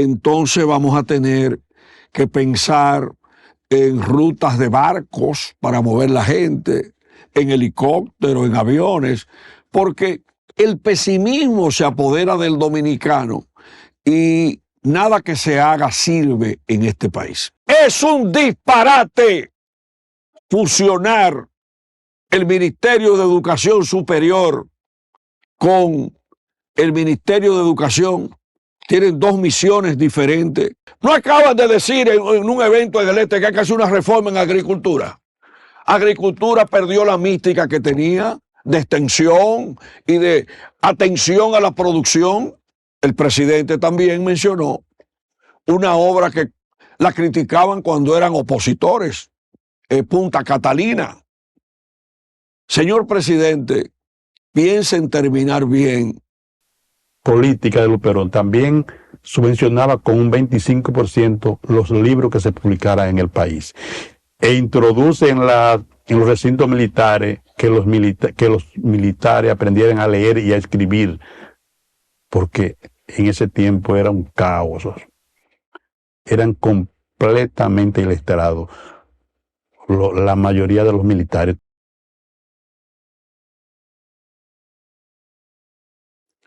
entonces vamos a tener que pensar en rutas de barcos para mover la gente, en helicópteros, en aviones, porque el pesimismo se apodera del dominicano y nada que se haga sirve en este país. Es un disparate fusionar el Ministerio de Educación Superior con el Ministerio de Educación. Tienen dos misiones diferentes. No acaban de decir en un evento en el este que hay que hacer una reforma en agricultura. Agricultura perdió la mística que tenía de extensión y de atención a la producción. El presidente también mencionó una obra que la criticaban cuando eran opositores, Punta Catalina. Señor presidente, piensa en terminar bien. Política de Luperón también subvencionaba con un 25% los libros que se publicaran en el país. E introduce en los recintos militares que los militares aprendieran a leer y a escribir, porque en ese tiempo era un caos. Eran completamente iletrados la mayoría de los militares.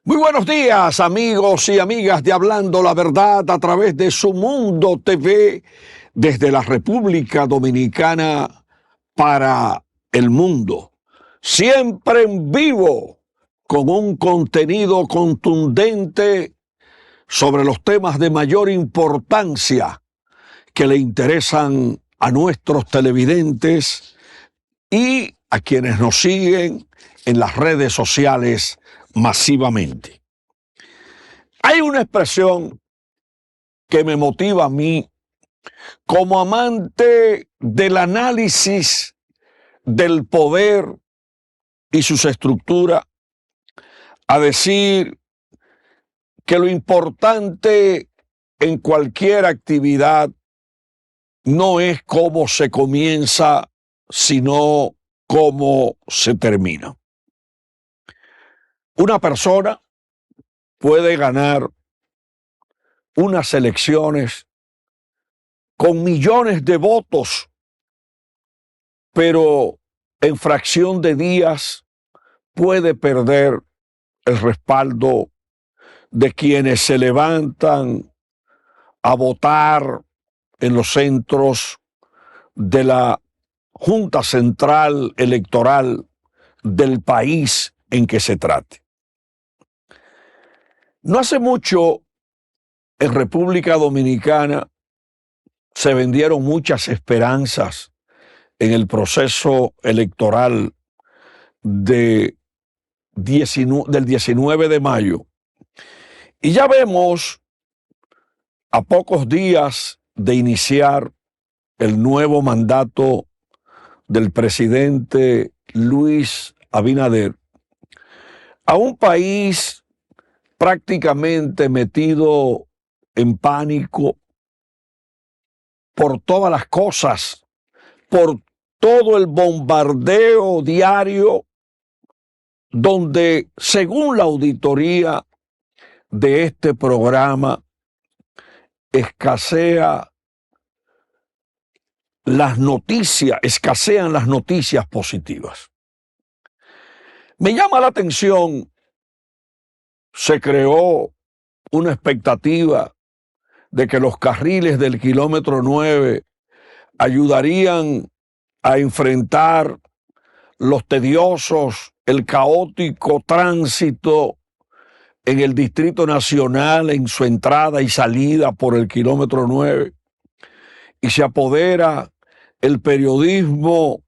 Muy buenos días, amigos y amigas de Hablando la Verdad a través de Su Mundo TV, desde la República Dominicana para el mundo. Siempre en vivo, con un contenido contundente sobre los temas de mayor importancia que le interesan a nuestros televidentes y a quienes nos siguen en las redes sociales masivamente. Hay una expresión que me motiva a mí como amante del análisis del poder y sus estructuras, a decir que lo importante en cualquier actividad no es cómo se comienza, sino cómo se termina. Una persona puede ganar unas elecciones con millones de votos, pero en fracción de días puede perder el respaldo de quienes se levantan a votar en los centros de la Junta Central Electoral del país en que se trate. No hace mucho, en República Dominicana, se vendieron muchas esperanzas en el proceso electoral del 19 de mayo. Y ya vemos, a pocos días de iniciar el nuevo mandato del presidente Luis Abinader, a un país prácticamente metido en pánico por todas las cosas, por todo el bombardeo diario, donde, según la auditoría de este programa, escasean las noticias positivas. Me llama la atención, se creó una expectativa de que los carriles del kilómetro 9 ayudarían a enfrentar los tediosos, el caótico tránsito en el Distrito Nacional en su entrada y salida por el kilómetro 9, y se apodera el periodismo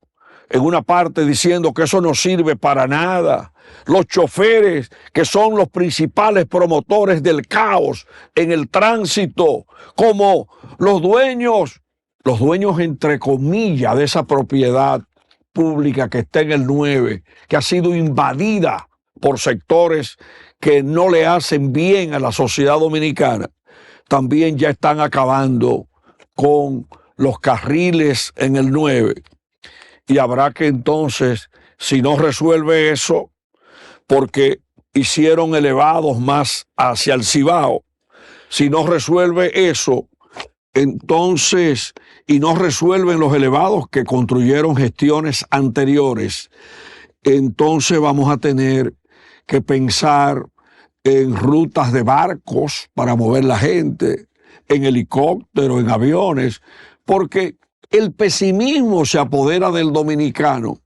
en una parte diciendo que eso no sirve para nada. Los choferes, que son los principales promotores del caos en el tránsito, como los dueños entre comillas de esa propiedad pública que está en el 9, que ha sido invadida por sectores que no le hacen bien a la sociedad dominicana, también ya están acabando con los carriles en el 9. Y habrá que entonces, si no resuelve eso, porque hicieron elevados más hacia el Cibao, Si no resuelve eso, entonces, y no resuelven los elevados que construyeron gestiones anteriores, entonces vamos a tener que pensar en rutas de barcos para mover la gente, en helicópteros, en aviones, porque el pesimismo se apodera del dominicano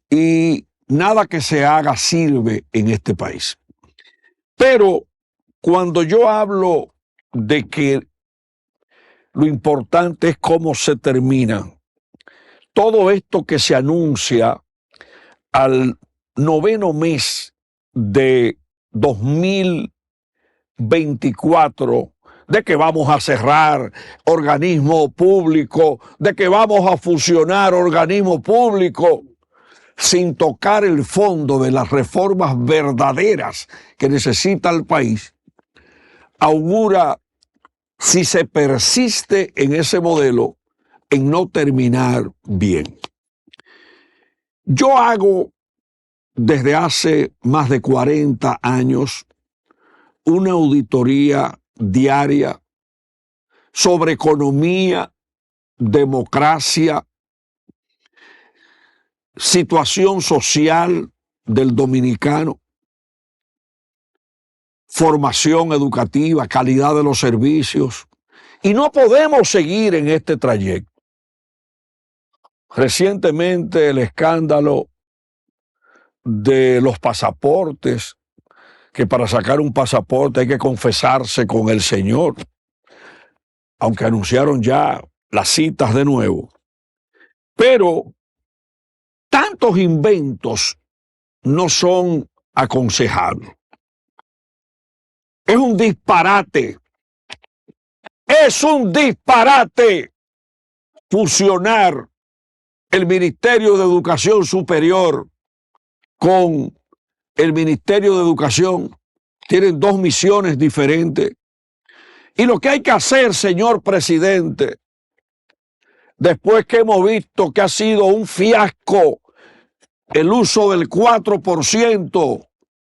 y nada que se haga sirve en este país. Pero cuando yo hablo de que lo importante es cómo se termina, todo esto que se anuncia al 9º mes de 2024, de que vamos a cerrar organismo público, de que vamos a fusionar organismo público, sin tocar el fondo de las reformas verdaderas que necesita el país, augura, si se persiste en ese modelo, en no terminar bien. Yo hago desde hace más de 40 años una auditoría diaria sobre economía, democracia, situación social del dominicano, formación educativa, calidad de los servicios, y no podemos seguir en este trayecto. Recientemente el escándalo de los pasaportes, que para sacar un pasaporte hay que confesarse con el Señor, aunque anunciaron ya las citas de nuevo. Pero tantos inventos no son aconsejables. Es un disparate. Es un disparate fusionar el Ministerio de Educación Superior con el Ministerio de Educación. Tienen dos misiones diferentes. Y lo que hay que hacer, señor presidente, después que hemos visto que ha sido un fiasco el uso del 4%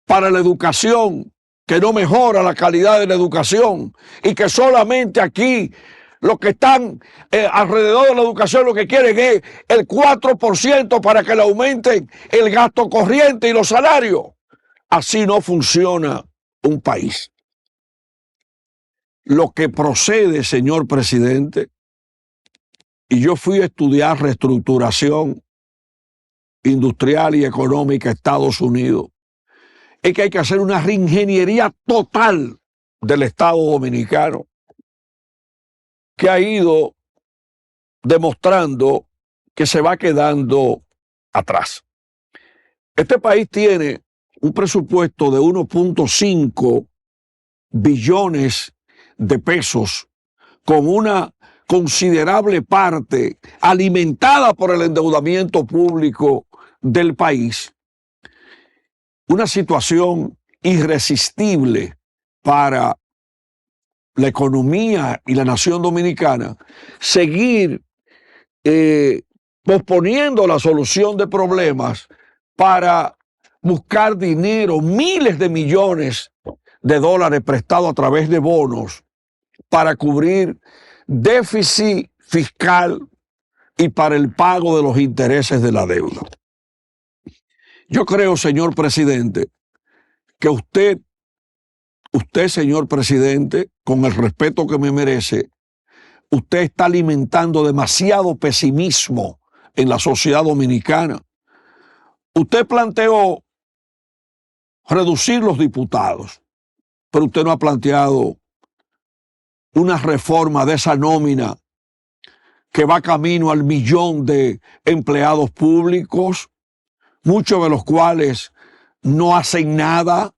para la educación, que no mejora la calidad de la educación, y que solamente aquí los que están alrededor de la educación lo que quieren es el 4% para que le aumenten el gasto corriente y los salarios. Así no funciona un país. Lo que procede, señor presidente, y yo fui a estudiar reestructuración industrial y económica a Estados Unidos, es que hay que hacer una reingeniería total del Estado dominicano, que ha ido demostrando que se va quedando atrás. Este país tiene un presupuesto de 1.5 billones de pesos, con una considerable parte alimentada por el endeudamiento público del país. Una situación irresistible para la economía y la nación dominicana, seguir posponiendo la solución de problemas para buscar dinero, miles de millones de dólares prestados a través de bonos para cubrir déficit fiscal y para el pago de los intereses de la deuda. Yo creo, señor presidente, que usted, señor presidente, con el respeto que me merece, usted está alimentando demasiado pesimismo en la sociedad dominicana. Usted planteó reducir los diputados, pero usted no ha planteado una reforma de esa nómina que va camino al 1.000.000 de empleados públicos, muchos de los cuales no hacen nada.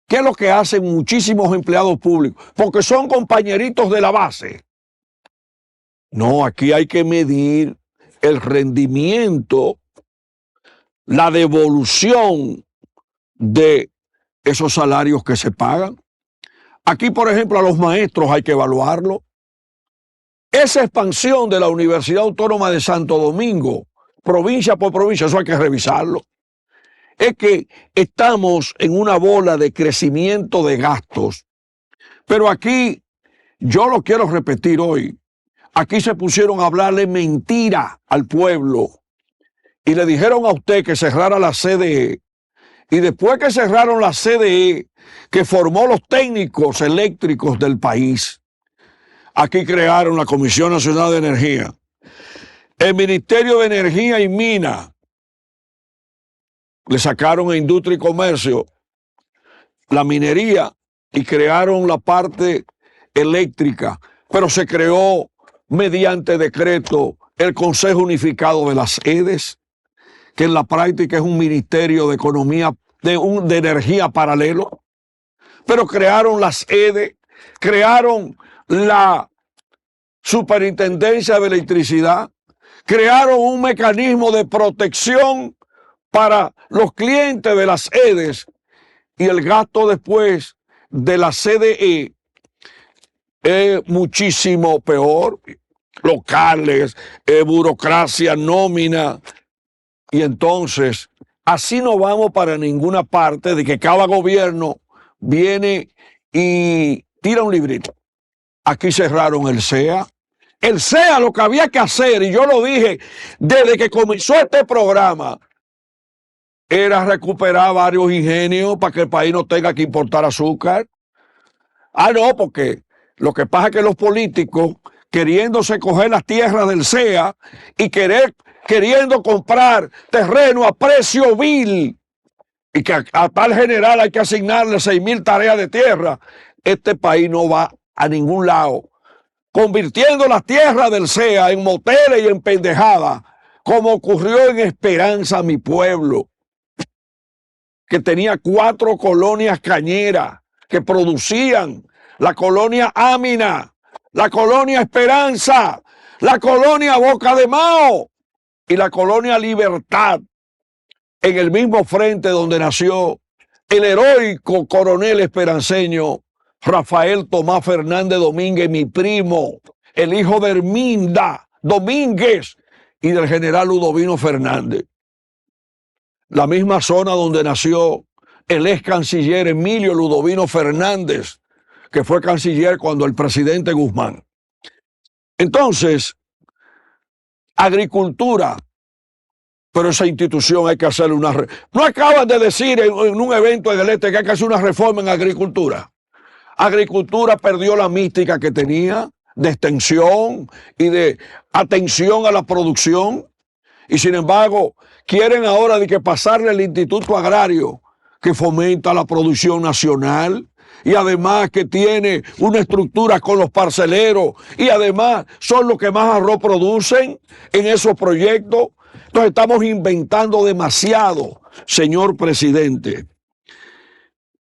¿Qué es lo que hacen muchísimos empleados públicos? Porque son compañeritos de la base. No, aquí hay que medir el rendimiento, la devolución de esos salarios que se pagan. Aquí, por ejemplo, a los maestros hay que evaluarlo. Esa expansión de la Universidad Autónoma de Santo Domingo, provincia por provincia, eso hay que revisarlo. Es que estamos en una bola de crecimiento de gastos, Pero aquí, yo lo quiero repetir hoy, aquí se pusieron a hablarle mentira al pueblo y le dijeron a usted que cerrara la CDE. Y después que cerraron la CDE, que formó los técnicos eléctricos del país, aquí crearon la Comisión Nacional de Energía, el Ministerio de Energía y Minas, le sacaron a Industria y Comercio la minería y crearon la parte eléctrica, pero se creó mediante decreto el Consejo Unificado de las EDES, que en la práctica es un ministerio de economía, de energía paralelo, pero crearon las EDES, crearon la Superintendencia de Electricidad, crearon un mecanismo de protección para los clientes de las EDES y el gasto después de la CDE es muchísimo peor, locales, burocracia, nómina, y entonces así no vamos para ninguna parte de que cada gobierno viene y tira un librito. Aquí cerraron el CEA. El CEA lo que había que hacer, y yo lo dije desde que comenzó este programa, era recuperar varios ingenios para que el país no tenga que importar azúcar. No, porque lo que pasa es que los políticos, queriéndose coger las tierras del CEA y queriendo comprar terreno a precio vil, y que a tal general hay que asignarle 6,000 tareas de tierra, este país no va a ningún lado, convirtiendo las tierras del CEA en moteles y en pendejadas, como ocurrió en Esperanza, mi pueblo, que tenía 4 colonias cañeras que producían: la colonia Ámina, la colonia Esperanza, la colonia Boca de Mao y la colonia Libertad, en el mismo frente donde nació el heroico coronel esperanceño Rafael Tomás Fernández Domínguez, mi primo, el hijo de Herminda Domínguez y del general Ludovino Fernández. La misma zona donde nació el ex canciller Emilio Ludovino Fernández, que fue canciller cuando el presidente Guzmán. Entonces, agricultura, pero esa institución hay que hacerle una... No acaban de decir en un evento en el este que hay que hacer una reforma en agricultura. Agricultura perdió la mística que tenía de extensión y de atención a la producción, y sin embargo quieren ahora de que pasarle al Instituto Agrario, que fomenta la producción nacional y además que tiene una estructura con los parceleros y además son los que más arroz producen en esos proyectos. Entonces estamos inventando demasiado, señor presidente.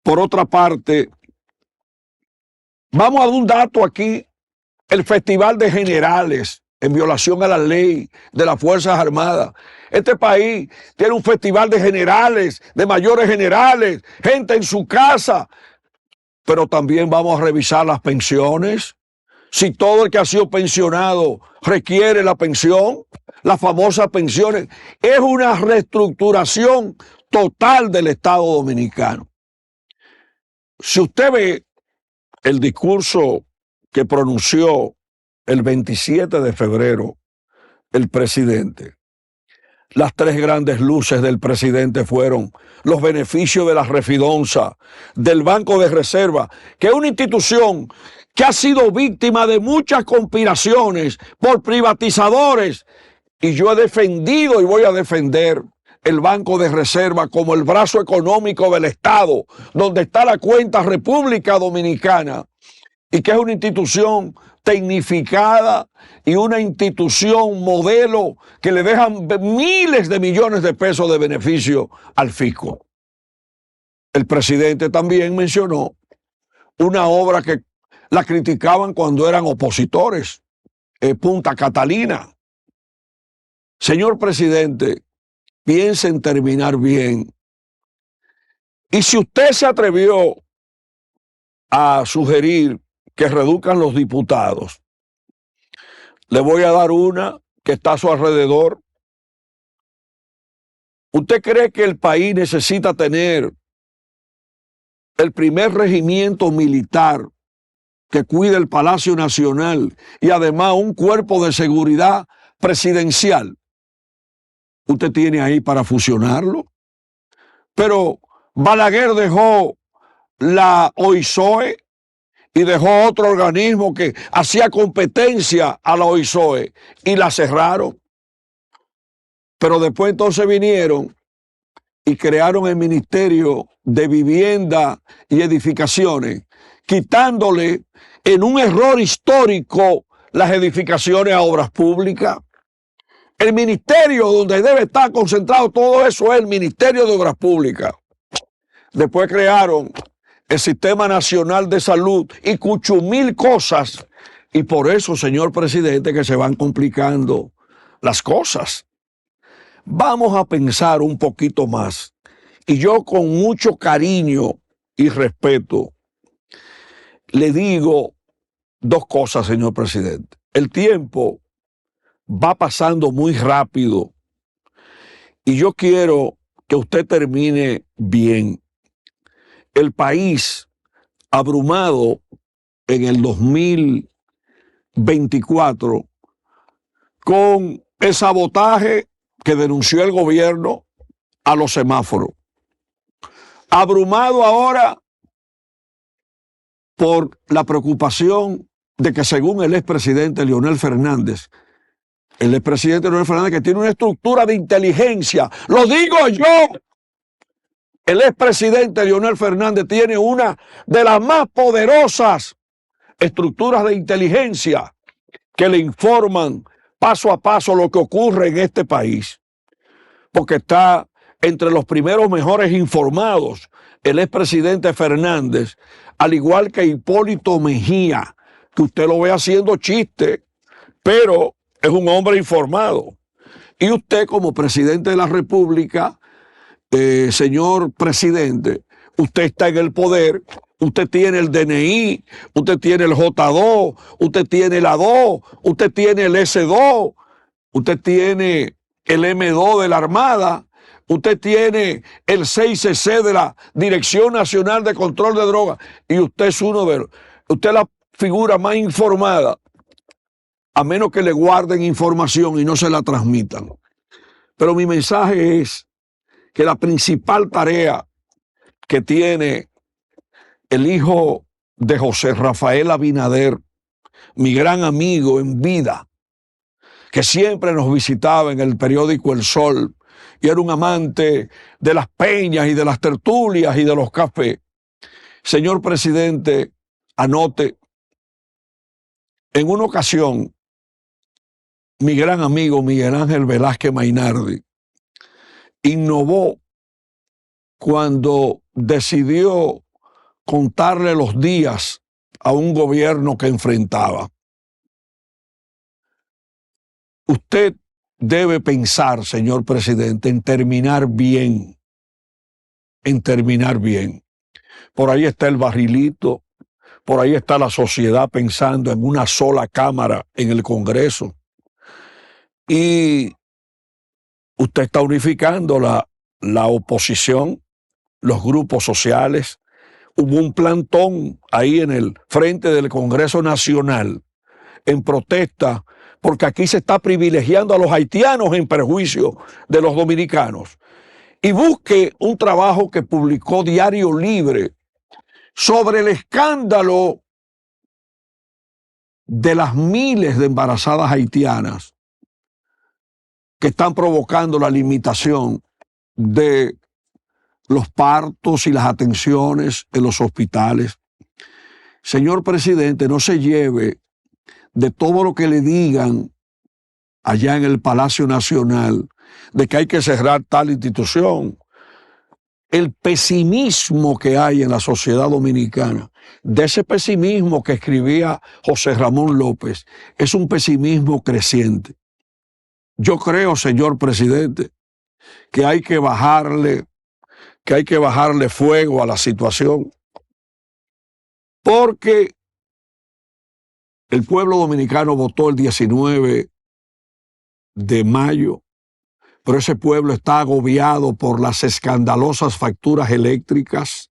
Por otra parte, vamos a dar un dato aquí: el Festival de Generales, en violación a la ley de las Fuerzas Armadas. Este país tiene un festival de generales, de mayores generales, gente en su casa, pero también vamos a revisar las pensiones. Si todo el que ha sido pensionado requiere la pensión, las famosas pensiones, es una reestructuración total del Estado dominicano. Si usted ve el discurso que pronunció el 27 de febrero el presidente, las 3 grandes luces del presidente fueron los beneficios de la refidonza, del Banco de Reserva, que es una institución que ha sido víctima de muchas conspiraciones por privatizadores, y yo he defendido y voy a defender el Banco de Reserva como el brazo económico del Estado, donde está la cuenta República Dominicana, y que es una institución tecnificada y una institución modelo que le dejan miles de millones de pesos de beneficio al fisco. El presidente también mencionó una obra que la criticaban cuando eran opositores, Punta Catalina. Señor presidente, piense en terminar bien. Y si usted se atrevió a sugerir que reduzcan los diputados, le voy a dar una que está a su alrededor. ¿Usted cree que el país necesita tener el primer regimiento militar que cuide el Palacio Nacional y además un cuerpo de seguridad presidencial, usted tiene ahí para fusionarlo. Pero Balaguer dejó la OISOE y dejó otro organismo que hacía competencia a la OISOE y la cerraron. Pero después entonces vinieron y crearon el Ministerio de Vivienda y Edificaciones, quitándole en un error histórico las edificaciones a obras públicas. El ministerio donde debe estar concentrado todo eso es el Ministerio de Obras Públicas. Después crearon el Sistema Nacional de Salud y cuchumil cosas. Y por eso, señor presidente, que se van complicando las cosas. Vamos a pensar un poquito más. Y yo con mucho cariño y respeto le digo dos cosas, señor presidente. El tiempo va pasando muy rápido y yo quiero que usted termine bien. El país abrumado en el 2024 con el sabotaje que denunció el gobierno a los semáforos. Abrumado ahora por la preocupación de que, según el expresidente Leonel Fernández, que tiene una estructura de inteligencia, lo digo yo, el expresidente Leonel Fernández tiene una de las más poderosas estructuras de inteligencia que le informan paso a paso lo que ocurre en este país, porque está entre los primeros mejores informados el expresidente Fernández, al igual que Hipólito Mejía, que usted lo ve haciendo chiste, pero es un hombre informado. Y usted, como presidente de la República, señor presidente, usted está en el poder, usted tiene el DNI, usted tiene el J2, usted tiene el A2, usted tiene el S2, usted tiene el M2 de la Armada, usted tiene el 6CC de la Dirección Nacional de Control de Drogas, y usted es usted es la figura más informada, a menos que le guarden información y no se la transmitan. Pero mi mensaje es que la principal tarea que tiene el hijo de José Rafael Abinader, mi gran amigo en vida, que siempre nos visitaba en el periódico El Sol y era un amante de las peñas y de las tertulias y de los cafés. Señor presidente, anote, en una ocasión, mi gran amigo Miguel Ángel Velázquez Mainardi innovó cuando decidió contarle los días a un gobierno que enfrentaba. Usted debe pensar, señor presidente, en terminar bien, Por ahí está el barrilito, por ahí está la sociedad pensando en una sola cámara en el Congreso. Y usted está unificando la oposición, los grupos sociales. Hubo un plantón ahí en el frente del Congreso Nacional en protesta porque aquí se está privilegiando a los haitianos en perjuicio de los dominicanos. Y busque un trabajo que publicó Diario Libre sobre el escándalo de las miles de embarazadas haitianas que están provocando la limitación de los partos y las atenciones en los hospitales. Señor presidente, no se lleve de todo lo que le digan allá en el Palacio Nacional de que hay que cerrar tal institución. El pesimismo que hay en la sociedad dominicana, de ese pesimismo que escribía José Ramón López, es un pesimismo creciente. Yo creo, señor presidente, que hay que bajarle fuego a la situación, porque el pueblo dominicano votó el 19 de mayo, pero ese pueblo está agobiado por las escandalosas facturas eléctricas,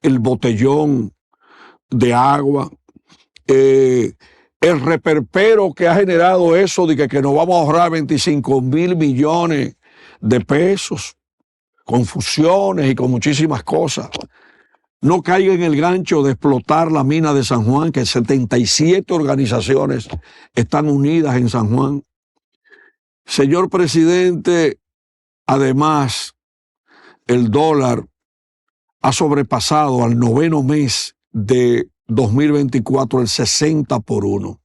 el botellón de agua, el reperpero que ha generado eso de que nos vamos a ahorrar 25,000 millones de pesos, con fusiones y con muchísimas cosas. No caiga en el gancho de explotar la mina de San Juan, que 77 organizaciones están unidas en San Juan. Señor presidente, además, el dólar ha sobrepasado al noveno mes de 2024 el 60-1.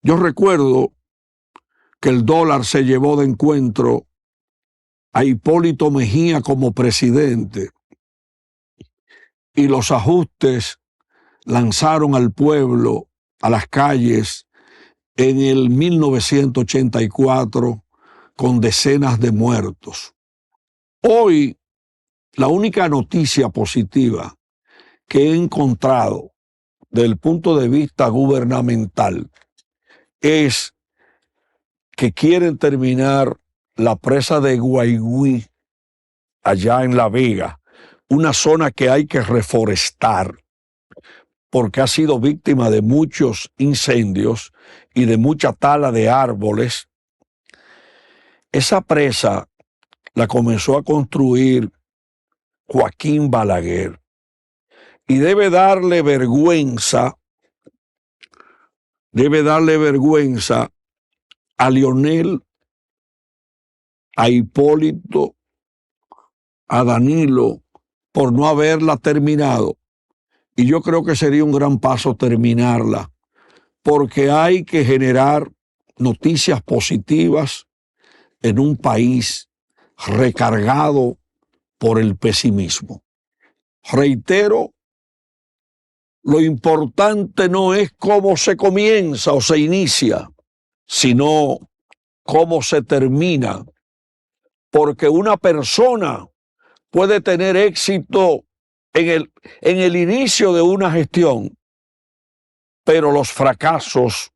Yo recuerdo que el dólar se llevó de encuentro a Hipólito Mejía como presidente y los ajustes lanzaron al pueblo a las calles en el 1984 con decenas de muertos. Hoy, la única noticia positiva que he encontrado desde el punto de vista gubernamental es que quieren terminar la presa de Guaigüí allá en La Vega, una zona que hay que reforestar porque ha sido víctima de muchos incendios y de mucha tala de árboles. Esa presa la comenzó a construir Joaquín Balaguer y debe darle vergüenza a Leonel, a Hipólito, a Danilo por no haberla terminado. Y yo creo que sería un gran paso terminarla, porque hay que generar noticias positivas en un país recargado por el pesimismo. Reitero, lo importante no es cómo se comienza o se inicia, sino cómo se termina, porque una persona puede tener éxito en el inicio de una gestión, pero los fracasos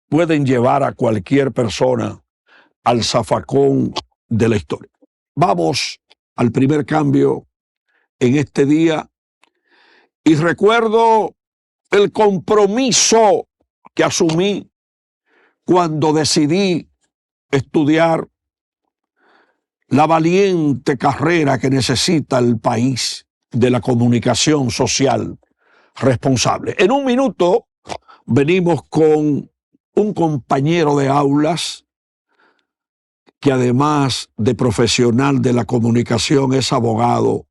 pueden llevar a cualquier persona al zafacón de la historia. Vamos al primer cambio en este día y recuerdo el compromiso que asumí cuando decidí estudiar la valiente carrera que necesita el país de la comunicación social responsable. En un minuto venimos con un compañero de aulas que además de profesional de la comunicación es abogado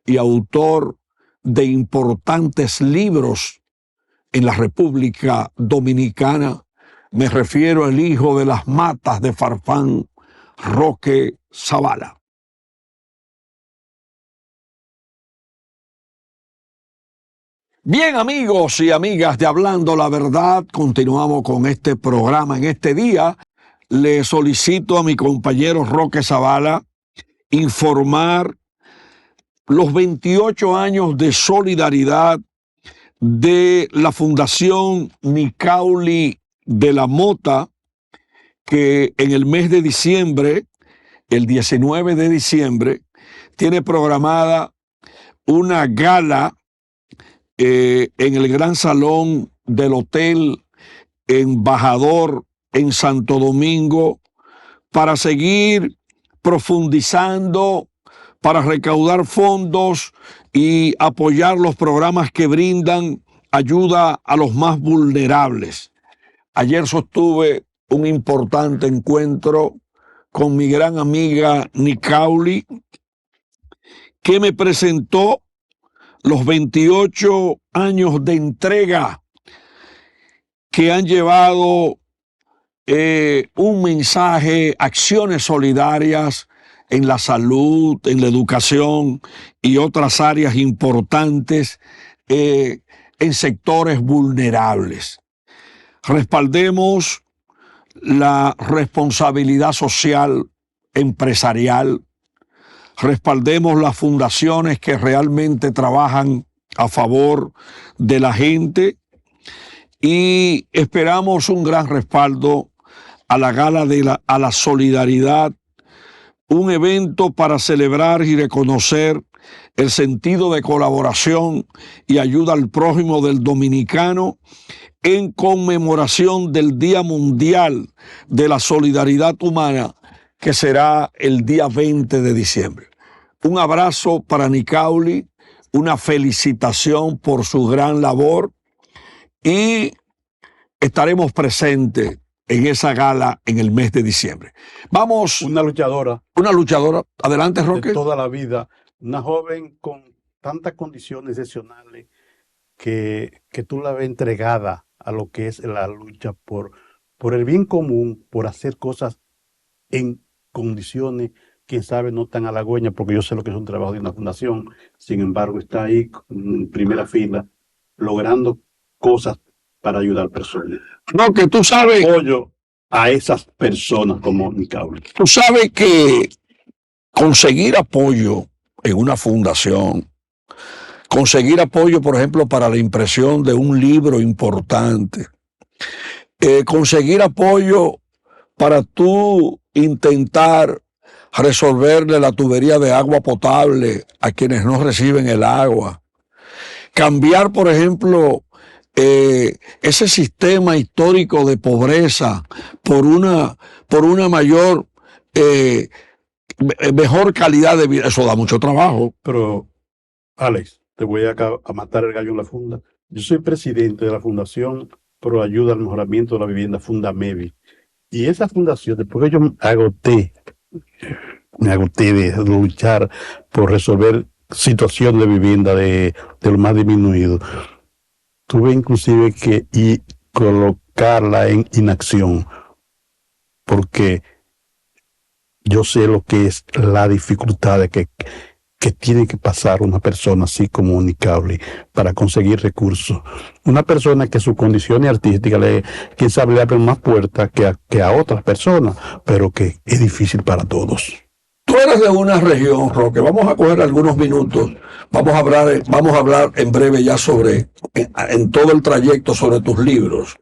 y autor de importantes libros en la República Dominicana. Me refiero al hijo de las matas de Farfán, Roque Zavala. Bien, amigos y amigas de Hablando la Verdad, continuamos con este programa. En este día le solicito a mi compañero Roque Zavala informar los 28 años de solidaridad de la Fundación Nicauli de la Mota, que en el mes de diciembre, el 19 de diciembre, tiene programada una gala en el Gran Salón del Hotel Embajador en Santo Domingo para seguir profundizando, para recaudar fondos y apoyar los programas que brindan ayuda a los más vulnerables. Ayer sostuve un importante encuentro con mi gran amiga Nicauli, que me presentó los 28 años de entrega que han llevado un mensaje, acciones solidarias en la salud, en la educación y otras áreas importantes en sectores vulnerables. Respaldemos la responsabilidad social empresarial, respaldemos las fundaciones que realmente trabajan a favor de la gente y esperamos un gran respaldo a la gala a la solidaridad, un evento para celebrar y reconocer el sentido de colaboración y ayuda al prójimo del dominicano en conmemoración del Día Mundial de la Solidaridad Humana, que será el día 20 de diciembre. Un abrazo para Nicauli, una felicitación por su gran labor y estaremos presentes en esa gala en el mes de diciembre. Vamos. Una luchadora. Una luchadora. Adelante, Roque. De toda la vida. Una joven con tantas condiciones excepcionales que tú la ves entregada a lo que es la lucha por el bien común, por hacer cosas en condiciones, quién sabe, no tan halagüeñas, porque yo sé lo que es un trabajo de una fundación. Sin embargo, está ahí en primera fila, logrando cosas para ayudar personas. No, que tú sabes. Apoyo a esas personas como Nicauli. Tú sabes que conseguir apoyo en una fundación, conseguir apoyo, por ejemplo, para la impresión de un libro importante, conseguir apoyo para tú intentar resolverle la tubería de agua potable a quienes no reciben el agua, cambiar, por ejemplo, ese sistema histórico de pobreza por una mayor, mejor calidad de vida, eso da mucho trabajo. Pero, Alex, te voy a matar el gallo en la funda. Yo soy presidente de la Fundación Pro Ayuda al Mejoramiento de la Vivienda, Fundamevi. Y esa fundación, después que yo me agoté de luchar por resolver situación de vivienda de lo más disminuido, tuve inclusive que colocarla en inacción, porque yo sé lo que es la dificultad de que tiene que pasar una persona así como Nicauli para conseguir recursos. Una persona que su condición artística, quién sabe, le abre más puertas que a otras personas, pero que es difícil para todos. Tú eres de una región, Roque. Vamos a coger algunos minutos. Vamos a hablar en breve ya sobre, en todo el trayecto, sobre tus libros.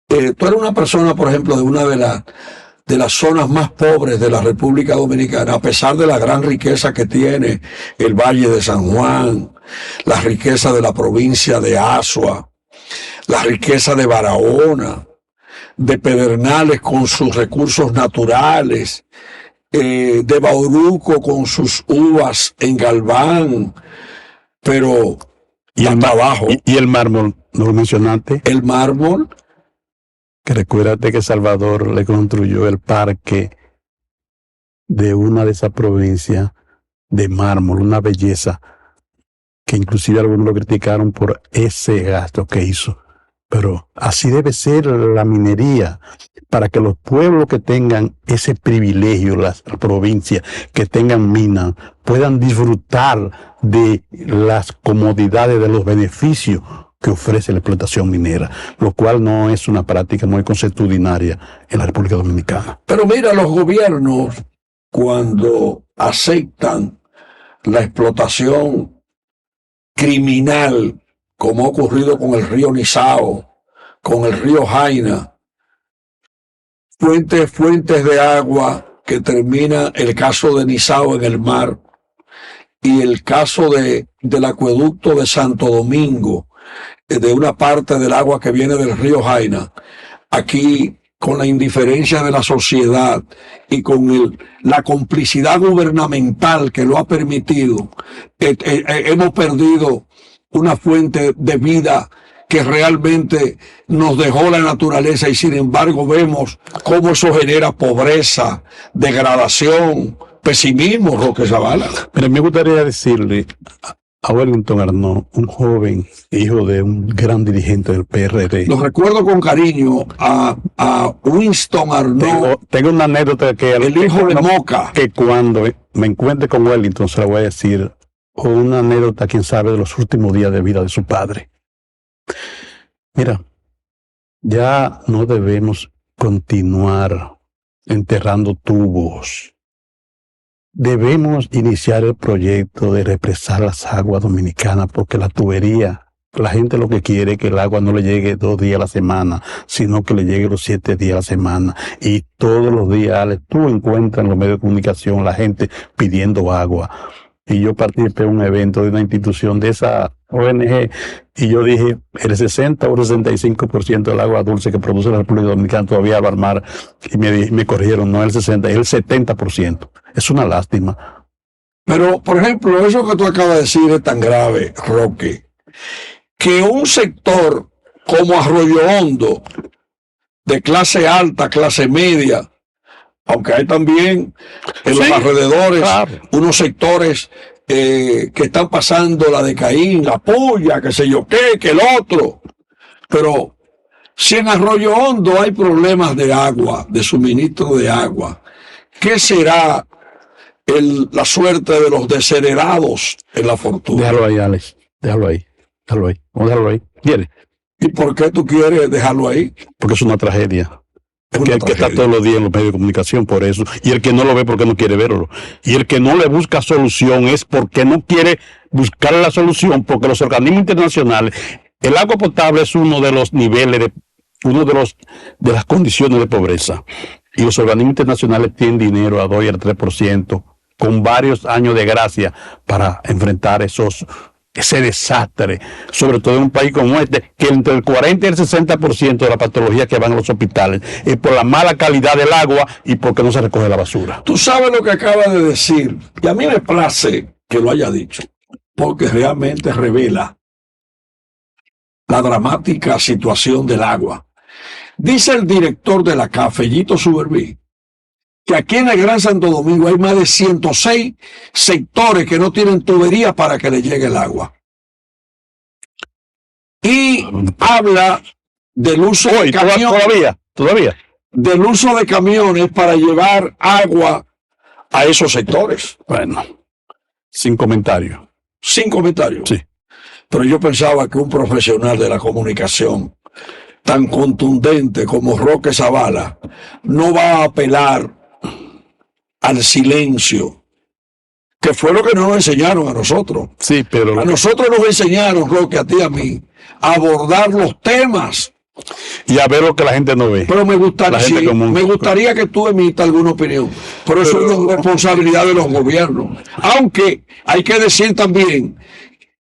Tú eres una persona, por ejemplo, de una de las zonas más pobres de la República Dominicana, a pesar de la gran riqueza que tiene el Valle de San Juan, la riqueza de la provincia de Azua, la riqueza de Barahona, de Pedernales con sus recursos naturales, de Bauruco con sus uvas en Galván, pero y hasta abajo. Y el mármol, ¿no lo mencionaste? El mármol. Que recuérdate que Salvador le construyó el parque de una de esas provincias de mármol, una belleza que inclusive algunos lo criticaron por ese gasto que hizo. Pero así debe ser la minería, para que los pueblos que tengan ese privilegio, las provincias que tengan minas, puedan disfrutar de las comodidades, de los beneficios que ofrece la explotación minera, lo cual no es una práctica muy consuetudinaria en la República Dominicana. Pero mira, los gobiernos, cuando aceptan la explotación criminal, como ha ocurrido con el río Nizao, con el río Jaina, fuentes de agua que termina el caso de Nizao en el mar y el caso del acueducto de Santo Domingo, de una parte del agua que viene del río Jaina, aquí con la indiferencia de la sociedad y con la complicidad gubernamental que lo ha permitido, hemos perdido una fuente de vida que realmente nos dejó la naturaleza, y sin embargo vemos cómo eso genera pobreza, degradación, pesimismo, Roque Zavala. Pero me gustaría decirle a Wellington Arnaud, un joven hijo de un gran dirigente del PRD. Lo recuerdo con cariño a Winston Arnaud. Tengo una anécdota que el hijo de Moca. Que cuando me encuentre con Wellington se la voy a decir, o una anécdota, quién sabe, de los últimos días de vida de su padre. Mira, ya no debemos continuar enterrando tubos. Debemos iniciar el proyecto de represar las aguas dominicanas, porque la tubería, la gente lo que quiere es que el agua no le llegue 2 días a la semana, sino que le llegue los 7 días a la semana. Y todos los días, Alex, tú encuentras en los medios de comunicación la gente pidiendo agua. y yo participé en un evento de una institución de esa ONG, y yo dije, el 60 o el 65% del agua dulce que produce la República Dominicana todavía va al mar, y me corrigieron, no el 60, es el 70%. Es una lástima. Pero, por ejemplo, eso que tú acabas de decir es tan grave, Roque, que un sector como Arroyo Hondo, de clase alta, clase media, aunque hay también en los alrededores unos sectores que están pasando la de Caín, la Puya, qué sé yo qué, que el otro. Pero si en Arroyo Hondo hay problemas de agua, de suministro de agua, ¿qué será la suerte de los desheredados en la fortuna? Déjalo ahí, Alex. Déjalo ahí. Déjalo ahí. Vamos a dejarlo ahí. ¿Quieres? ¿Y por qué tú quieres dejarlo ahí? Porque es una tragedia. Porque el que está todos los días en los medios de comunicación por eso, y el que no lo ve porque no quiere verlo, y el que no le busca solución es porque no quiere buscar la solución, porque los organismos internacionales, el agua potable es uno de los niveles de las condiciones de pobreza, y los organismos internacionales tienen dinero a 2 y al 3%, con varios años de gracia para enfrentar ese desastre, sobre todo en un país como este, que entre el 40 y el 60% de la patología que van a los hospitales es por la mala calidad del agua y porque no se recoge la basura. Tú sabes lo que acaba de decir, y a mí me place que lo haya dicho, porque realmente revela la dramática situación del agua. Dice el director de la CAF, Fellito Suberví, que aquí en el Gran Santo Domingo hay más de 106 sectores que no tienen tuberías para que le llegue el agua. Y habla del uso de camiones. Todavía. Del uso de camiones para llevar agua a esos sectores. Bueno, sin comentario. Sin comentario. Sí. Pero yo pensaba que un profesional de la comunicación tan contundente como Roque Zavala no va a apelar al silencio, que fue lo que nos enseñaron a nosotros. Sí, pero a nosotros nos enseñaron, Roque, a ti y a mí, a abordar los temas. Y a ver lo que la gente no ve. Pero me gustaría que tú emitas alguna opinión. Pero eso es una responsabilidad de los gobiernos. Aunque hay que decir también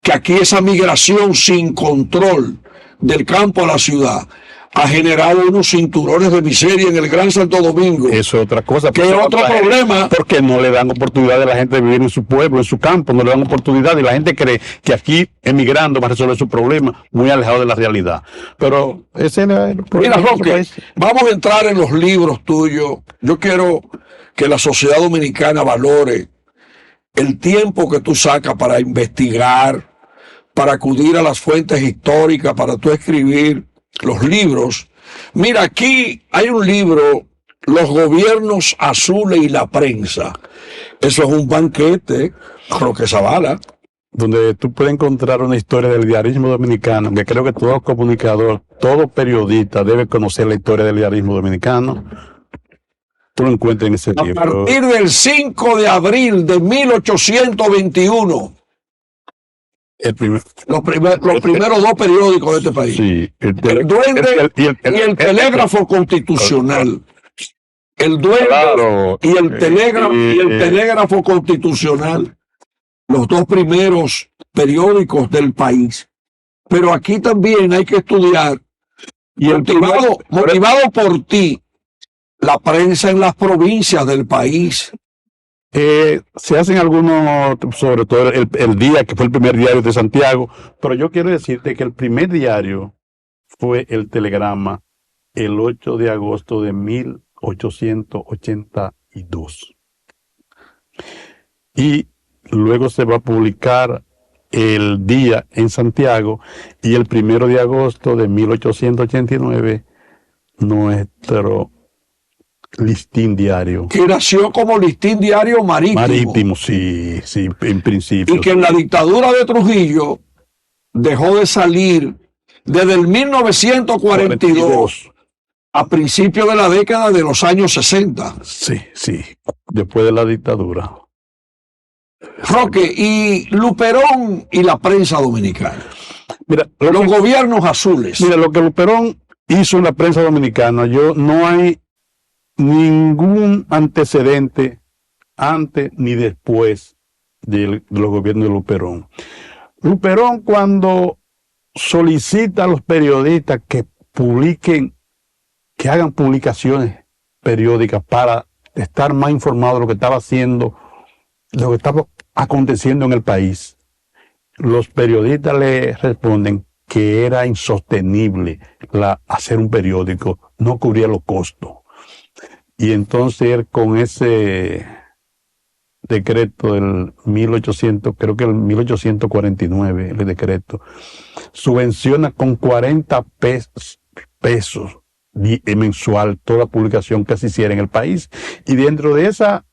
que aquí esa migración sin control del campo a la ciudad ha generado unos cinturones de miseria en el Gran Santo Domingo. Eso es otra cosa. Que es otro problema. Porque no le dan oportunidad a la gente de vivir en su pueblo, en su campo, no le dan oportunidad y la gente cree que aquí emigrando va a resolver su problema, muy alejado de la realidad. Pero ese es el problema. Mira, Roque, vamos a entrar en los libros tuyos. Yo quiero que la sociedad dominicana valore el tiempo que tú sacas para investigar, para acudir a las fuentes históricas, para tú escribir los libros. Mira, aquí hay un libro, Los gobiernos azules y la prensa. Eso es un banquete, Roque Zavala. Donde tú puedes encontrar una historia del diarismo dominicano, que creo que todo comunicador, todo periodista debe conocer la historia del diarismo dominicano. Tú lo encuentras en ese libro. A partir del 5 de abril de 1821. Los primeros dos periódicos de este país. Sí, el Duende y el Telégrafo Constitucional. El Duende y el Telégrafo Constitucional. Los dos primeros periódicos del país. Pero aquí también hay que estudiar, motivado por ti, la prensa en las provincias del país. Se hacen algunos, sobre todo el día que fue el primer diario de Santiago, pero yo quiero decirte que el primer diario fue el Telegrama el 8 de agosto de 1882. Y luego se va a publicar el día en Santiago y el 1 de agosto de 1889 nuestro Listín Diario. Que nació como Listín Diario Marítimo. Marítimo, sí, en principio. Y que en la dictadura de Trujillo dejó de salir desde el 1942 a principios de la década de los años 60. Sí, después de la dictadura. Roque, y Luperón y la prensa dominicana. Mira, los gobiernos azules. Mira, lo que Luperón hizo en la prensa dominicana, no hay ningún antecedente antes ni después de los gobiernos de Luperón. Luperón, cuando solicita a los periodistas que publiquen, que hagan publicaciones periódicas para estar más informados de lo que estaba haciendo, lo que estaba aconteciendo en el país, los periodistas le responden que era insostenible hacer un periódico, no cubría los costos. Y entonces él, con ese decreto del 1800, creo que el 1849, el decreto, subvenciona con 40 pesos mensual toda publicación que se hiciera en el país. Y dentro de esa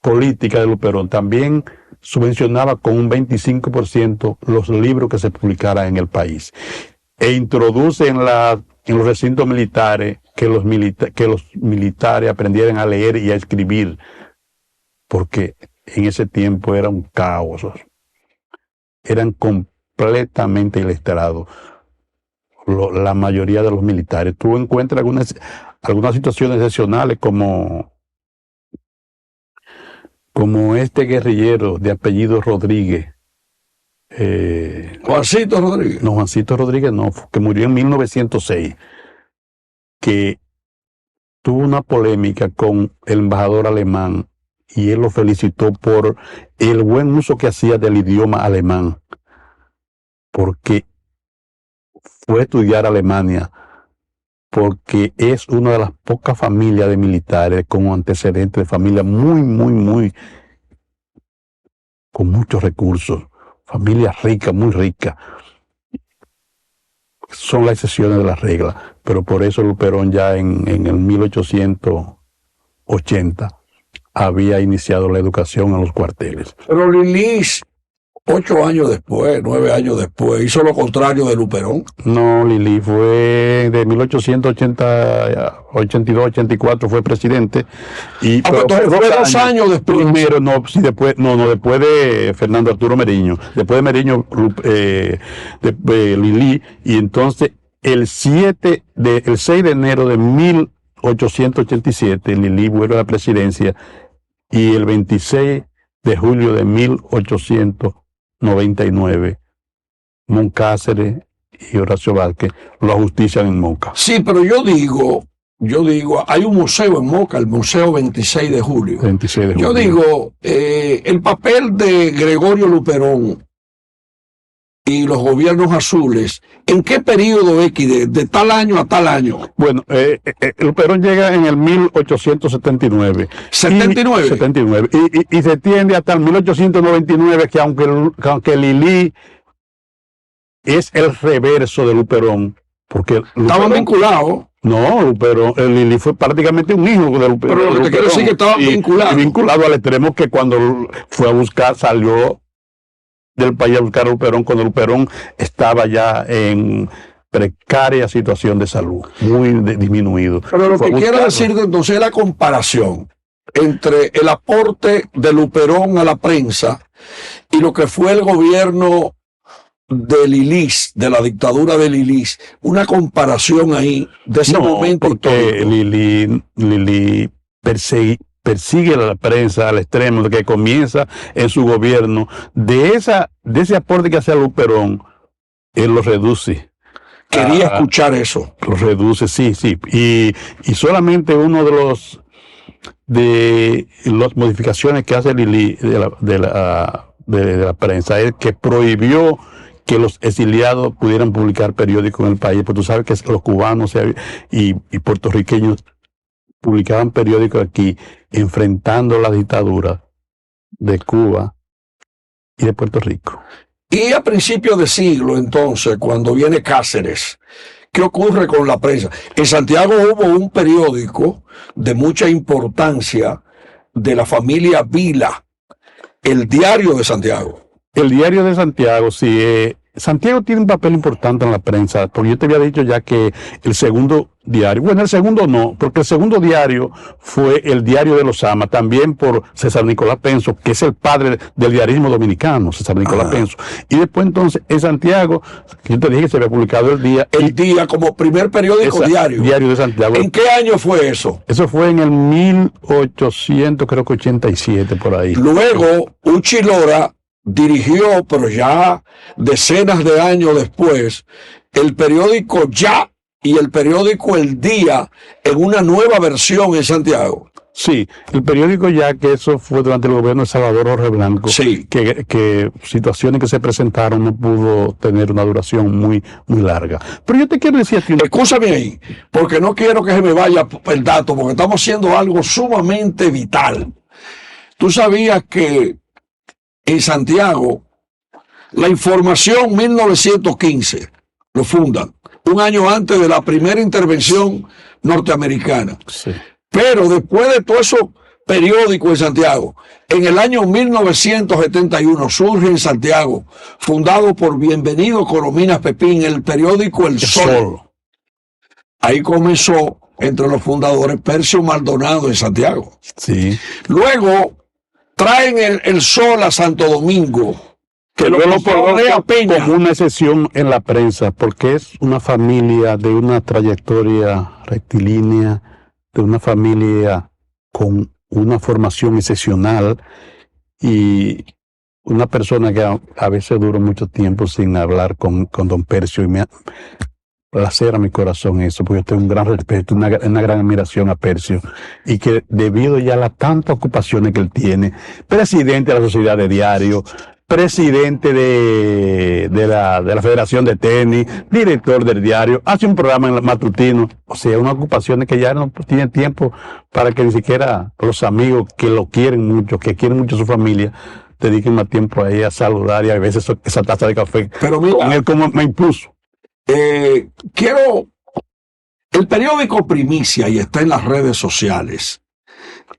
política de Luperón también subvencionaba con un 25% los libros que se publicaran en el país. E introduce en los recintos militares que los militares aprendieran a leer y a escribir, porque en ese tiempo era un caos. Eran completamente iletrados la mayoría de los militares. Tú encuentras algunas situaciones excepcionales como este guerrillero de apellido Rodríguez. Juancito Rodríguez. No, Juancito Rodríguez no, que murió en 1906, que tuvo una polémica con el embajador alemán y él lo felicitó por el buen uso que hacía del idioma alemán, porque fue a estudiar a Alemania, porque es una de las pocas familias de militares con antecedentes de familia muy, con muchos recursos, familia rica, muy rica. Son las excepciones de las reglas, pero por eso Luperón ya en el 1880 había iniciado la educación en los cuarteles. Pero Lilis, 8 años después, 9 años después, hizo lo contrario de Luperón. No, Lili fue de 1882-84 fue presidente. Y entonces fue 2 años después. Primero, después de Fernando Arturo Meriño. Después de Meriño, Lili. Y entonces, el 6 de enero de 1887, Lili vuelve a la presidencia. Y el 26 de julio de 1899, Moncáceres y Horacio Vázquez lo ajustician en Moca. Sí, pero yo digo, hay un museo en Moca, el Museo 26 de Julio. 26 de julio. Yo digo, el papel de Gregorio Luperón y los gobiernos azules, ¿en qué periodo X, de tal año a tal año? Bueno, Luperón llega en el 1879. 79. 79. Y se extiende hasta el 1899, que aunque Lili es el reverso de Luperón, porque estaban vinculados. No, Luperón, Lili fue prácticamente un hijo de Luperón. Pero lo que te quiero decir es que estaban vinculados. Y vinculado al extremo que cuando fue a buscar, salió del país a buscar a Luperón, cuando Luperón estaba ya en precaria situación de salud, muy disminuido. Pero lo que quiero decir entonces es la comparación entre el aporte de Luperón a la prensa y lo que fue el gobierno de Lilis, de la dictadura de Lilis, una comparación ahí de ese momento. Porque Lili persigue a la prensa al extremo de que comienza en su gobierno. De ese aporte que hacía Luperón, él lo reduce. Quería escuchar eso. Lo reduce, sí. Y solamente uno de las modificaciones que hace Lili de la prensa es que prohibió que los exiliados pudieran publicar periódicos en el país, porque tú sabes que los cubanos y puertorriqueños publicaban periódicos aquí enfrentando la dictadura de Cuba y de Puerto Rico. Y a principios de siglo, entonces, cuando viene Cáceres, ¿qué ocurre con la prensa? En Santiago hubo un periódico de mucha importancia de la familia Vila, el Diario de Santiago. El Diario de Santiago, sí, Santiago tiene un papel importante en la prensa, porque yo te había dicho ya que el segundo diario, bueno, el segundo no, porque el segundo diario fue el Diario de los Ama, también por César Nicolás Penso, que es el padre del diarismo dominicano, César Nicolás Penso. Y después entonces en Santiago, yo te dije que se había publicado el Día como primer periódico diario. Diario de Santiago. ¿En qué año fue eso? Eso fue en el 1887, por ahí. Luego, Uchi Lora dirigió, pero ya decenas de años después, el periódico Ya y el periódico El Día en una nueva versión en Santiago. Sí, el periódico Ya, que eso fue durante el gobierno de Salvador Jorge Blanco, sí, que situaciones que se presentaron no pudo tener una duración muy larga. Pero yo te quiero decir a ti... Escúchame ahí, porque no quiero que se me vaya el dato, porque estamos haciendo algo sumamente vital. Tú sabías que en Santiago, la Información 1915 lo fundan, un año antes de la primera intervención norteamericana. Sí. Pero después de todos esos periódicos en Santiago, en el año 1971 surge en Santiago, fundado por Bienvenido Corominas Pepín, el periódico El Sol. Ahí comenzó, entre los fundadores, Percio Maldonado en Santiago. Sí. Luego traen el Sol a Santo Domingo, que lo pongo como una excepción en la prensa, porque es una familia de una trayectoria rectilínea, de una familia con una formación excepcional y una persona que a veces duró mucho tiempo sin hablar con don Percio, y me lacera mi corazón eso, porque yo tengo un gran respeto, una gran admiración a Percio, y que debido ya a las tantas ocupaciones que él tiene, presidente de la Sociedad de Diario, presidente de la Federación de Tenis, director del diario, hace un programa en el matutino, o sea, unas ocupaciones que ya no tienen tiempo para que ni siquiera los amigos que lo quieren mucho, que quieren mucho a su familia, dediquen más tiempo ahí a saludar y a veces esa taza de café. Pero mira, con él como me impuso. El periódico Primicia, y está en las redes sociales,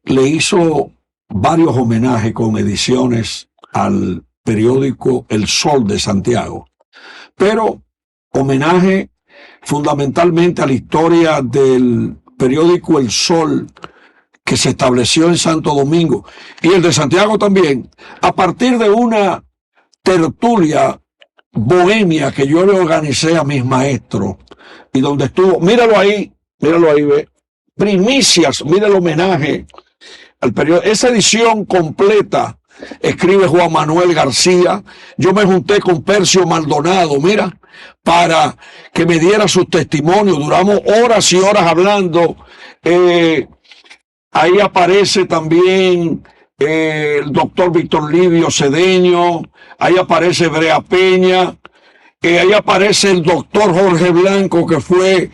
le hizo varios homenajes con ediciones al periódico El Sol de Santiago, pero homenaje fundamentalmente a la historia del periódico El Sol que se estableció en Santo Domingo, y el de Santiago también, a partir de una tertulia bohemia que yo le organicé a mis maestros, y donde estuvo, míralo ahí, ve, Primicias, mira el homenaje al periódico, esa edición completa escribe Juan Manuel García. Yo me junté con Percio Maldonado, mira, para que me diera sus testimonios. Duramos horas y horas hablando. Ahí aparece también el doctor Víctor Livio Cedeño, ahí aparece Brea Peña, ahí aparece el doctor Jorge Blanco, que fue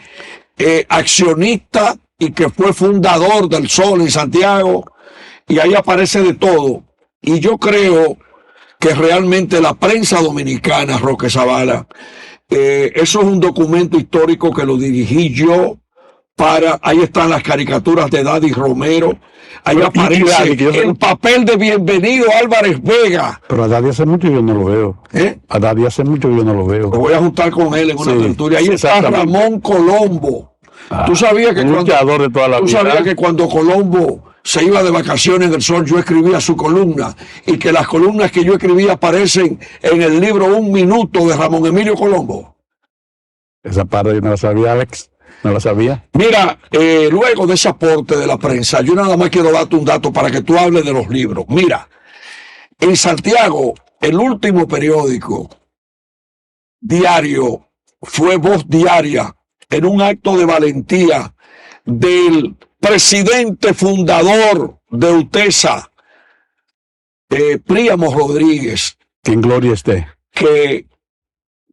accionista y que fue fundador del Sol en Santiago, y ahí aparece de todo. Y yo creo que realmente la prensa dominicana, Roque Zavala, eso es un documento histórico que lo dirigí yo. Ahí están las caricaturas de Daddy Romero, ahí aparece el papel de Bienvenido Álvarez Vega. Pero a Daddy hace mucho yo no lo veo. A Daddy hace mucho yo no lo veo. Me voy a juntar con él en una tertulia. Ahí está Ramón Colombo. Tú sabías que cuando Colombo se iba de vacaciones en El Sol, yo escribía su columna, y que las columnas que yo escribía aparecen en el libro Un Minuto de Ramón Emilio Colombo? Esa parte yo no la sabía, Alex. No lo sabía. Mira, luego de ese aporte de la prensa, yo nada más quiero darte un dato para que tú hables de los libros. Mira, en Santiago, el último periódico diario fue Voz Diaria, en un acto de valentía del presidente fundador de UTESA, Príamo Rodríguez. Que en gloria esté. Que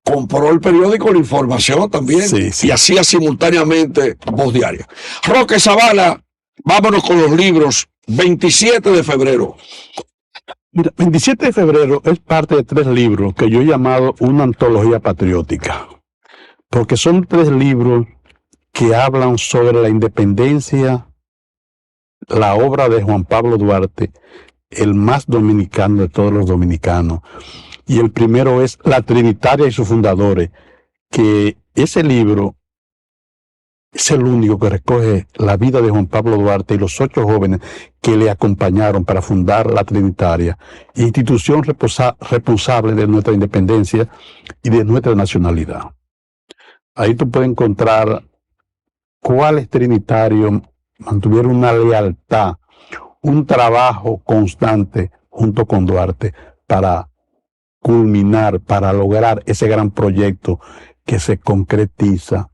compró el periódico La Información también, y hacía simultáneamente Voz Diaria. Roque Zavala, vámonos con los libros. 27 de febrero. Mira, 27 de febrero es parte de 3 libros que yo he llamado una antología patriótica, porque son 3 libros que hablan sobre la independencia, la obra de Juan Pablo Duarte, el más dominicano de todos los dominicanos, y el primero es La Trinitaria y sus fundadores, que ese libro es el único que recoge la vida de Juan Pablo Duarte y los 8 jóvenes que le acompañaron para fundar la Trinitaria, institución responsable de nuestra independencia y de nuestra nacionalidad. Ahí tú puedes encontrar cuáles trinitarios mantuvieron una lealtad, un trabajo constante junto con Duarte para culminar, para lograr ese gran proyecto que se concretiza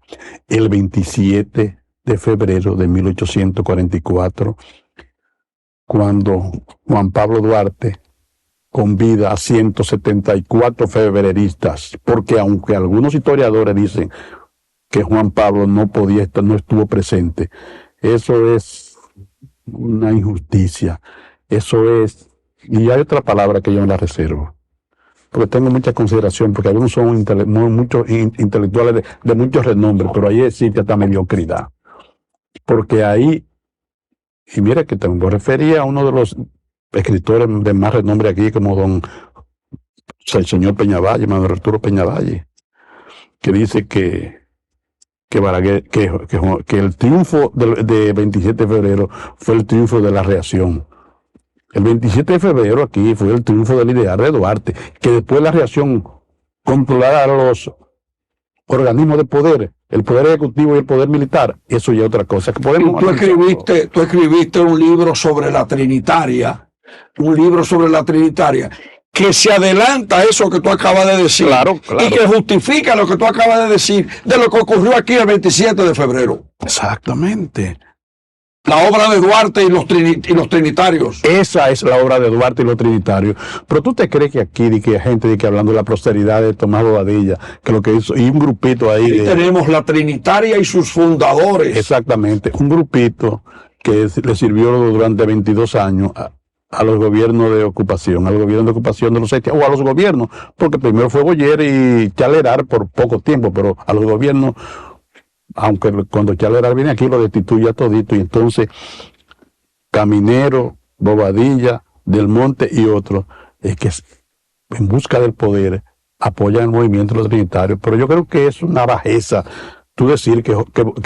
el 27 de febrero de 1844, cuando Juan Pablo Duarte convida a 174 febreristas, porque aunque algunos historiadores dicen que Juan Pablo no podía estar, no estuvo presente, eso es una injusticia, eso es, y hay otra palabra que yo me la reservo, porque tengo mucha consideración, porque algunos son muchos intelectuales de mucho renombre, pero ahí existe hasta mediocridad. Porque ahí, y mira que tengo refería a uno de los escritores de más renombre aquí, como el señor Peñavalle, Manuel Arturo Peñavalle, que dice que Balaguer, que el triunfo de 27 de febrero fue el triunfo de la reacción. El 27 de febrero aquí fue el triunfo del ideal de Duarte, que después la reacción controlara a los organismos de poder, el poder ejecutivo y el poder militar, eso ya es otra cosa. Que podemos tú escribiste un libro sobre la Trinitaria, que se adelanta a eso que tú acabas de decir, claro. Y que justifica lo que tú acabas de decir de lo que ocurrió aquí el 27 de febrero. Exactamente. La obra de Duarte y los trinitarios. Esa es la obra de Duarte y los trinitarios. Pero tú te crees que aquí, que hay gente que hablando de la prosperidad de Tomás Bobadilla, que lo que hizo, y un grupito ahí. Tenemos la Trinitaria y sus fundadores. Exactamente. Un grupito que le sirvió durante 22 años a los gobiernos de ocupación, al gobierno de ocupación de los haitianos, o a los gobiernos, porque primero fue Boyer y Chalerar por poco tiempo, pero a los gobiernos, aunque cuando Chalerar viene aquí lo destituye a todito, y entonces Caminero, Bobadilla, Del Monte y otros, es que en busca del poder apoyan el movimiento de los trinitarios, pero yo creo que es una bajeza tú decir que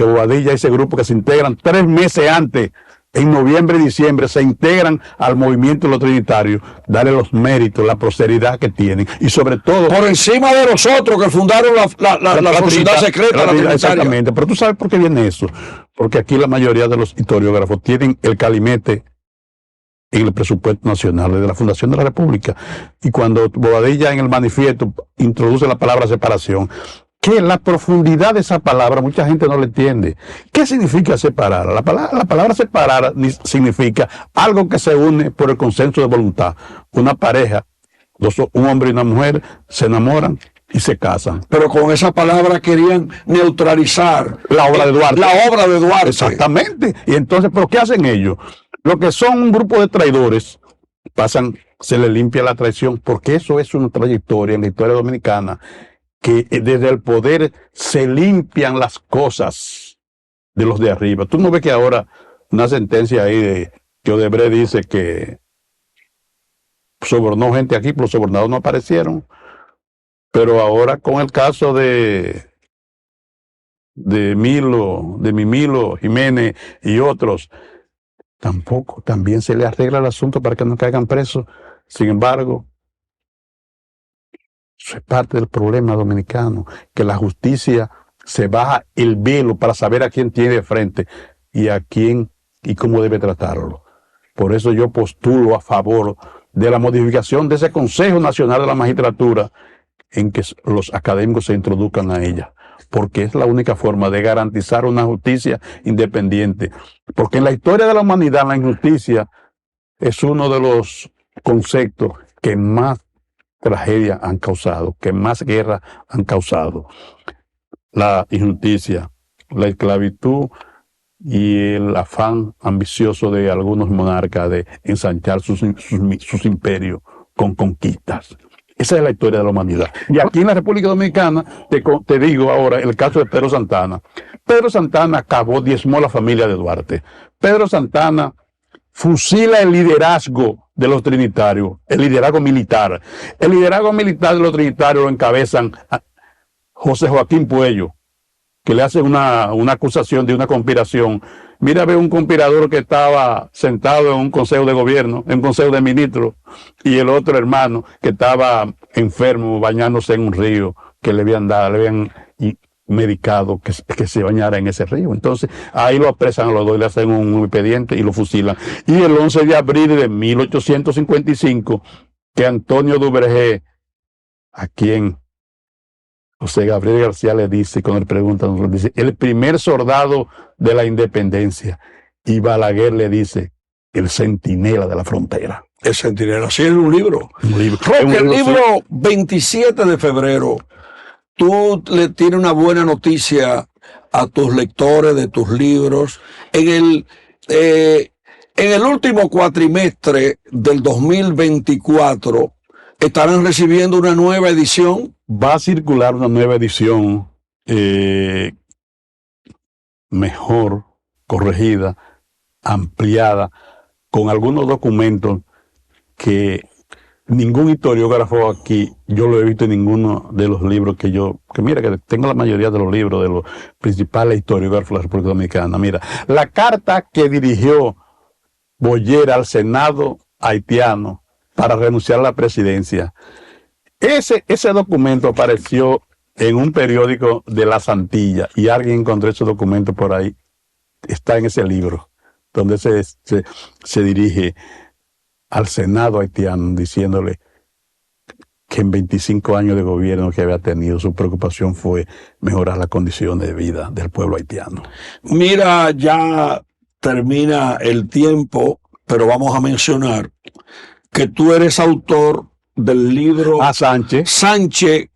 Bobadilla y ese grupo que se integran 3 meses antes, en noviembre y diciembre, se integran al movimiento de los trinitarios, darle los méritos, la prosperidad que tienen, y sobre todo por encima de los otros que fundaron la sociedad secreta, la Trinitaria. Exactamente, pero tú sabes por qué viene eso, porque aquí la mayoría de los historiógrafos tienen el calimete en el presupuesto nacional desde la fundación de la República, y cuando Bobadilla en el manifiesto introduce la palabra separación, que la profundidad de esa palabra mucha gente no la entiende. ¿Qué significa separar? La palabra separar significa algo que se une por el consenso de voluntad. Una pareja, un hombre y una mujer, se enamoran y se casan. Pero con esa palabra querían neutralizar la obra de Duarte. La obra de Duarte. Exactamente. Y entonces, ¿pero qué hacen ellos? Lo que son un grupo de traidores, se les limpia la traición, porque eso es una trayectoria en la historia dominicana, que desde el poder se limpian las cosas de los de arriba. Tú no ves que ahora una sentencia ahí de que Odebrecht dice que sobornó gente aquí, pero los sobornados no aparecieron. Pero ahora con el caso de Mimilo Jiménez y otros, también se le arregla el asunto para que no caigan presos. Sin embargo, eso es parte del problema dominicano, que la justicia se baja el velo para saber a quién tiene de frente y a quién y cómo debe tratarlo. Por eso yo postulo a favor de la modificación de ese Consejo Nacional de la Magistratura, en que los académicos se introduzcan a ella, porque es la única forma de garantizar una justicia independiente. Porque en la historia de la humanidad la injusticia es uno de los conceptos que más tragedia han causado, que más guerra han causado. La injusticia, la esclavitud y el afán ambicioso de algunos monarcas de ensanchar sus imperios con conquistas. Esa es la historia de la humanidad. Y aquí en la República Dominicana, te digo ahora, el caso de Pedro Santana. Pedro Santana diezmó la familia de Duarte. Pedro Santana fusila el liderazgo de los trinitarios, el liderazgo militar. El liderazgo militar de los trinitarios lo encabezan a José Joaquín Puello, que le hacen una acusación de una conspiración. Mira, ve un conspirador que estaba sentado en un consejo de gobierno, en un consejo de ministros, y el otro hermano que estaba enfermo bañándose en un río que le habían medicado que se bañara en ese río. Entonces, ahí lo apresan a los dos, le hacen un expediente y lo fusilan. Y el 11 de abril de 1855, que Antonio Duvergé, a quien José Gabriel García le dice, cuando le preguntan, dice, el primer soldado de la independencia. Y Balaguer le dice, el centinela de la frontera. El centinela, sí, es un libro. Roque, el libro 27 de febrero, tú le tienes una buena noticia a tus lectores de tus libros. En el último cuatrimestre del 2024, estarán recibiendo una nueva edición. Va a circular una nueva edición mejor, corregida, ampliada, con algunos documentos que ningún historiógrafo aquí, yo lo he visto en ninguno de los libros que mira, que tengo la mayoría de los libros de los principales historiógrafos de la República Dominicana. Mira, la carta que dirigió Boyer al Senado haitiano para renunciar a la presidencia. Ese documento apareció en un periódico de las Antillas y alguien encontró ese documento por ahí. Está en ese libro, donde se dirige al Senado haitiano diciéndole que en 25 años de gobierno que había tenido, su preocupación fue mejorar las condiciones de vida del pueblo haitiano. Mira, ya termina el tiempo, pero vamos a mencionar que tú eres autor del libro Sánchez,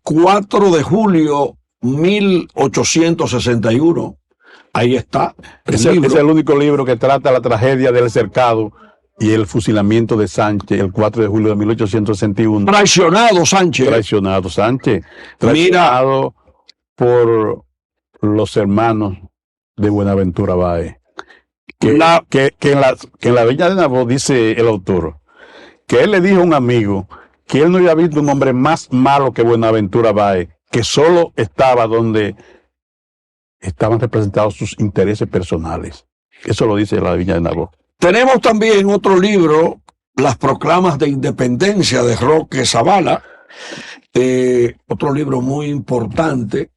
4 de julio 1861. Ahí está. Es el único libro que trata la tragedia del cercado y el fusilamiento de Sánchez el 4 de julio de 1861. Traicionado Sánchez. Traicionado Sánchez. Traicionado por los hermanos de Buenaventura Báez. Que en la Viña de Nabó dice el autor que él le dijo a un amigo que él no había visto un hombre más malo que Buenaventura Báez, que solo estaba donde estaban representados sus intereses personales. Eso lo dice la Viña de Nabó. Tenemos también otro libro, Las Proclamas de Independencia, de Roque Zavala, otro libro muy importante.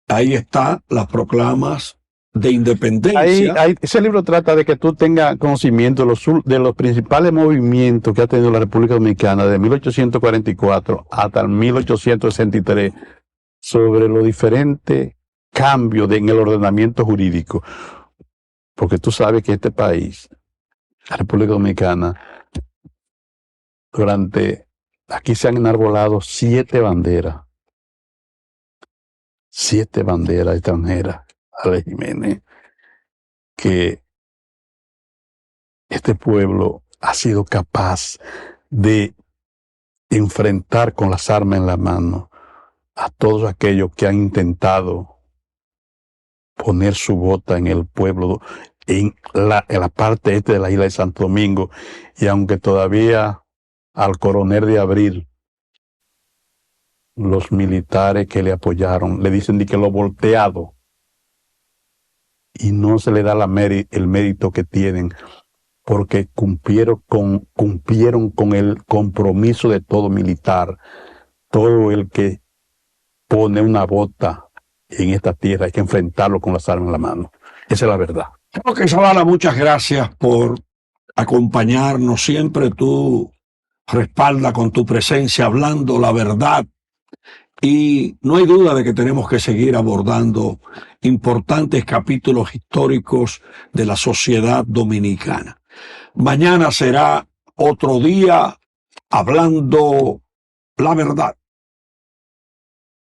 Ahí está, Las Proclamas de Independencia. Ese libro trata de que tú tengas conocimiento de los principales movimientos que ha tenido la República Dominicana de 1844 hasta el 1863 sobre los diferentes cambios en el ordenamiento jurídico. Porque tú sabes que este país, la República Dominicana, aquí se han enarbolado 7 banderas. 7 banderas extranjeras. Ale Jiménez, que este pueblo ha sido capaz de enfrentar con las armas en la mano a todos aquellos que han intentado poner su bota en el pueblo, en la parte este de la isla de Santo Domingo, y aunque todavía al coronel de Abril, los militares que le apoyaron, le dicen de que lo volteado, y no se le da el mérito que tienen, porque cumplieron con el compromiso de todo militar. Todo el que pone una bota en esta tierra hay que enfrentarlo con las armas en la mano. Esa es la verdad. Roque Zavala, muchas gracias por acompañarnos. Siempre tú respaldas con tu presencia, hablando la verdad. Y no hay duda de que tenemos que seguir abordando importantes capítulos históricos de la sociedad dominicana. Mañana será otro día hablando la verdad.